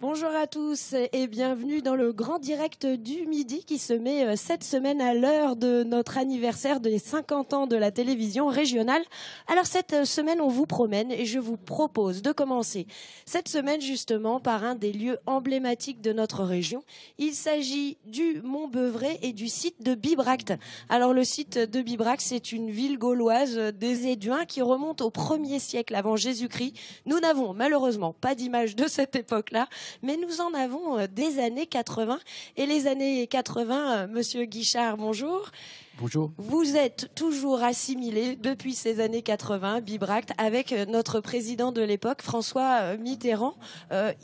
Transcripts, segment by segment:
Bonjour à tous et bienvenue dans le grand direct du midi qui se met cette semaine à l'heure de notre anniversaire des 50 ans de la télévision régionale. Alors cette semaine on vous promène et je vous propose de commencer cette semaine justement par un des lieux emblématiques de notre région. Il s'agit du Mont-Beuvray et du site de Bibracte. Alors le site de Bibracte, c'est une ville gauloise des Éduins qui remonte au 1er siècle avant Jésus-Christ. Nous n'avons malheureusement pas d'image de cette époque-là, mais nous en avons des années 80. Et les années 80, Monsieur Guichard, bonjour. Bonjour. Vous êtes toujours assimilé depuis ces années 80, Bibracte, avec notre président de l'époque, François Mitterrand.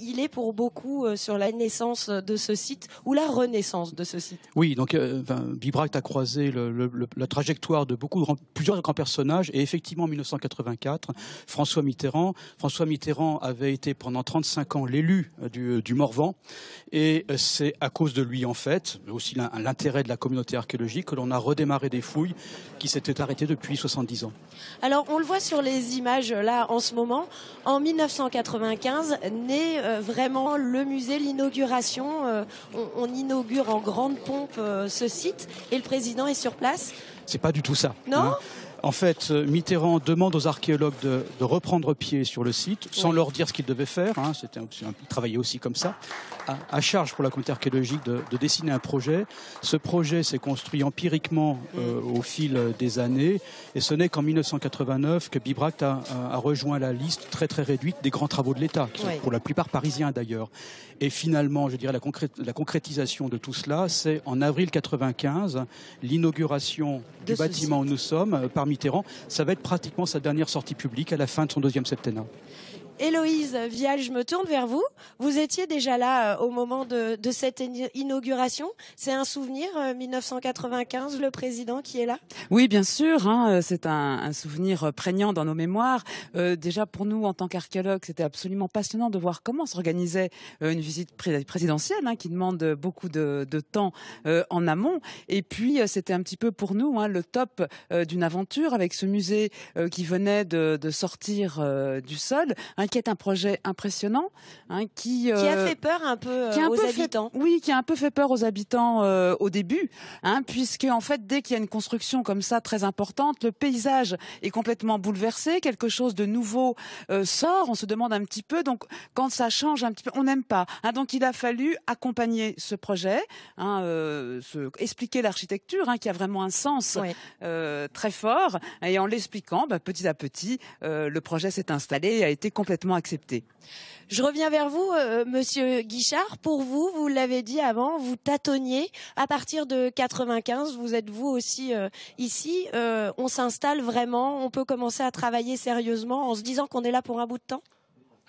Il est pour beaucoup sur la naissance de ce site ou la renaissance de ce site. Oui, donc Bibracte a croisé la trajectoire de plusieurs grands personnages. Et effectivement, en 1984, François Mitterrand avait été pendant 35 ans l'élu du Morvan. Et c'est à cause de lui, en fait, mais aussi l'intérêt de la communauté archéologique, que l'on a redémarré des fouilles qui s'étaient arrêtées depuis 70 ans. Alors, on le voit sur les images là en ce moment. En 1995, naît vraiment le musée, l'inauguration. On inaugure en grande pompe ce site et le président est sur place. C'est pas du tout ça. Non ? En fait, Mitterrand demande aux archéologues de reprendre pied sur le site, sans leur dire ce qu'ils devaient faire. Il travaillait aussi comme ça. À charge pour la communauté archéologique de dessiner un projet. Ce projet s'est construit empiriquement au fil des années. Et ce n'est qu'en 1989 que Bibracte a rejoint la liste très très réduite des grands travaux de l'État, qui sont pour la plupart parisiens d'ailleurs. Et finalement, je dirais, la concrétisation de tout cela, c'est en avril 95, l'inauguration du bâtiment où nous sommes par Mitterrand. Ça va être pratiquement sa dernière sortie publique à la fin de son deuxième septennat. Héloïse Vial, je me tourne vers vous. Vous étiez déjà là au moment de cette inauguration. C'est un souvenir, 1995, le président qui est là ? Oui, bien sûr. C'est un souvenir prégnant dans nos mémoires. Déjà, pour nous, en tant qu'archéologues, c'était absolument passionnant de voir comment s'organisait une visite présidentielle qui demande beaucoup de temps en amont. Et puis, c'était un petit peu pour nous le top d'une aventure avec ce musée qui venait de sortir du sol, qui est un projet impressionnant, qui a fait peur un peu aux habitants. Oui, qui a un peu fait peur aux habitants au début, puisque en fait, dès qu'il y a une construction comme ça très importante, le paysage est complètement bouleversé, quelque chose de nouveau sort, on se demande un petit peu, donc quand ça change un petit peu, on n'aime pas. Donc il a fallu accompagner ce projet, expliquer l'architecture, qui a vraiment un sens très fort, et en l'expliquant, petit à petit, le projet s'est installé et a été complètement accepté. Je reviens vers vous, Monsieur Guichard. Pour vous, vous l'avez dit avant, vous tâtonniez. À partir de 95, vous êtes vous aussi ici. On s'installe vraiment, on peut commencer à travailler sérieusement en se disant qu'on est là pour un bout de temps ?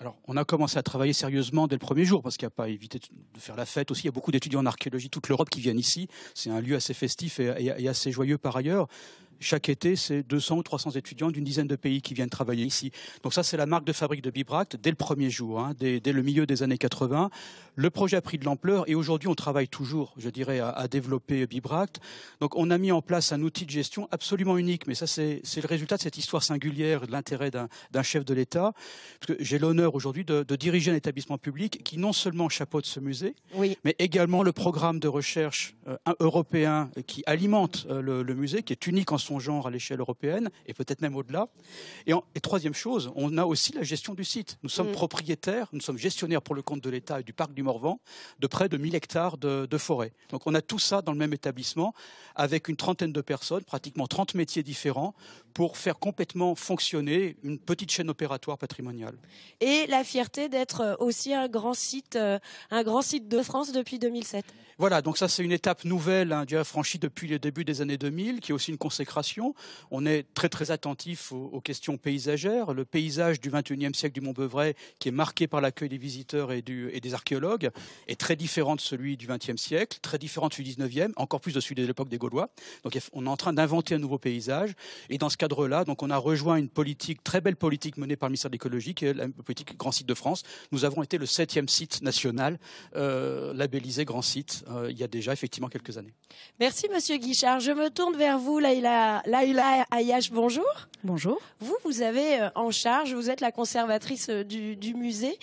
Alors, on a commencé à travailler sérieusement dès le premier jour, parce qu'il n'y a pas évité de faire la fête aussi. Il y a beaucoup d'étudiants en archéologie, toute l'Europe qui viennent ici. C'est un lieu assez festif et assez joyeux par ailleurs. Chaque été, c'est 200 ou 300 étudiants d'une dizaine de pays qui viennent travailler ici. Donc ça, c'est la marque de fabrique de Bibracte dès le premier jour, dès le milieu des années 80. Le projet a pris de l'ampleur et aujourd'hui, on travaille toujours, je dirais, à développer Bibracte. Donc on a mis en place un outil de gestion absolument unique. Mais ça, c'est le résultat de cette histoire singulière, de l'intérêt d'un chef de l'État. Parce que j'ai l'honneur aujourd'hui de diriger un établissement public qui non seulement chapeaute ce musée, mais également le programme de recherche européen qui alimente le musée, qui est unique en son genre à l'échelle européenne et peut-être même au-delà. Et troisième chose, on a aussi la gestion du site. Nous sommes propriétaires, nous sommes gestionnaires pour le compte de l'État et du parc du Morvan de près de 1000 hectares de forêt. Donc on a tout ça dans le même établissement avec une trentaine de personnes, pratiquement 30 métiers différents pour faire complètement fonctionner une petite chaîne opératoire patrimoniale. Et la fierté d'être aussi un grand site de France depuis 2007. Voilà, donc ça c'est une étape nouvelle déjà franchie depuis le début des années 2000, qui est aussi une consécration. On est très très attentif aux questions paysagères. Le paysage du XXIe siècle du Mont-Beuvray, qui est marqué par l'accueil des visiteurs et des archéologues, est très différent de celui du XXe siècle, très différent de celui du XIXe, encore plus de celui de l'époque des Gaulois. Donc on est en train d'inventer un nouveau paysage. Et dans ce cadre-là, donc on a rejoint une politique, très belle politique menée par le ministère de l'écologie, qui est la politique Grand Site de France. Nous avons été le 7e site national labellisé Grand Site il y a déjà effectivement quelques années. Merci Monsieur Guichard. Je me tourne vers vous, Laïla Ayache, bonjour. Bonjour. Vous avez en charge, vous êtes la conservatrice du musée.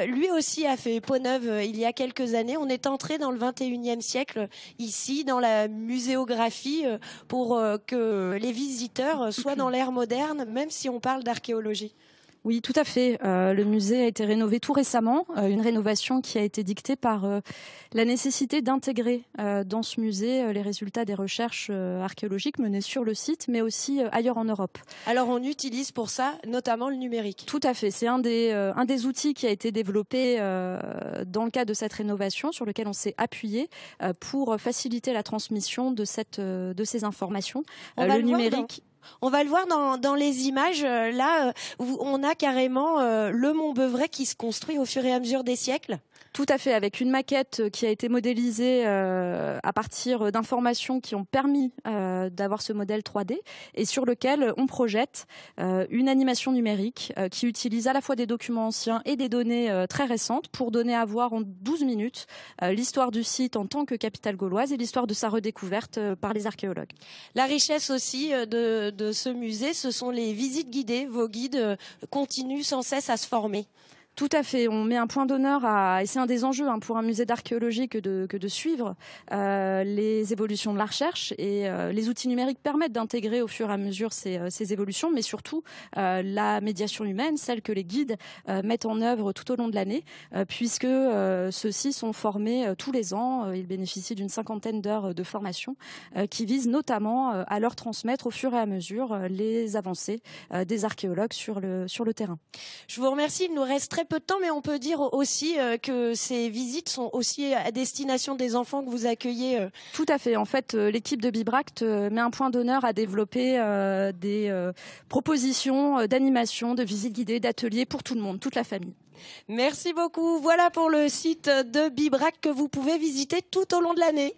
Lui aussi a fait peau neuve il y a quelques années. On est entré dans le 21e siècle ici, dans la muséographie, pour que les visiteurs soient dans l'ère moderne, même si on parle d'archéologie. Oui, tout à fait. Le musée a été rénové tout récemment, une rénovation qui a été dictée par la nécessité d'intégrer dans ce musée les résultats des recherches archéologiques menées sur le site, mais aussi ailleurs en Europe. Alors on utilise pour ça notamment le numérique. Tout à fait. C'est un des outils qui a été développé dans le cadre de cette rénovation, sur lequel on s'est appuyé pour faciliter la transmission de ces informations. Le numérique. On va le voir dans les images. Là, on a carrément le Mont Beuvray qui se construit au fur et à mesure des siècles. Tout à fait, avec une maquette qui a été modélisée à partir d'informations qui ont permis d'avoir ce modèle 3D et sur lequel on projette une animation numérique qui utilise à la fois des documents anciens et des données très récentes pour donner à voir en 12 minutes l'histoire du site en tant que capitale gauloise et l'histoire de sa redécouverte par les archéologues. La richesse aussi de ce musée, ce sont les visites guidées. Vos guides continuent sans cesse à se former. Tout à fait. On met un point d'honneur et c'est un des enjeux pour un musée d'archéologie que de suivre les évolutions de la recherche et les outils numériques permettent d'intégrer au fur et à mesure ces évolutions, mais surtout la médiation humaine, celle que les guides mettent en œuvre tout au long de l'année, puisque ceux-ci sont formés tous les ans. Ils bénéficient d'une 50aine d'heures de formation qui visent notamment à leur transmettre au fur et à mesure les avancées des archéologues sur le terrain. Je vous remercie. Il nous reste très peu de temps, mais on peut dire aussi que ces visites sont aussi à destination des enfants que vous accueillez. Tout à fait. En fait, l'équipe de Bibract met un point d'honneur à développer des propositions d'animation, de visites guidées, d'ateliers pour tout le monde, toute la famille. Merci beaucoup. Voilà pour le site de Bibract que vous pouvez visiter tout au long de l'année.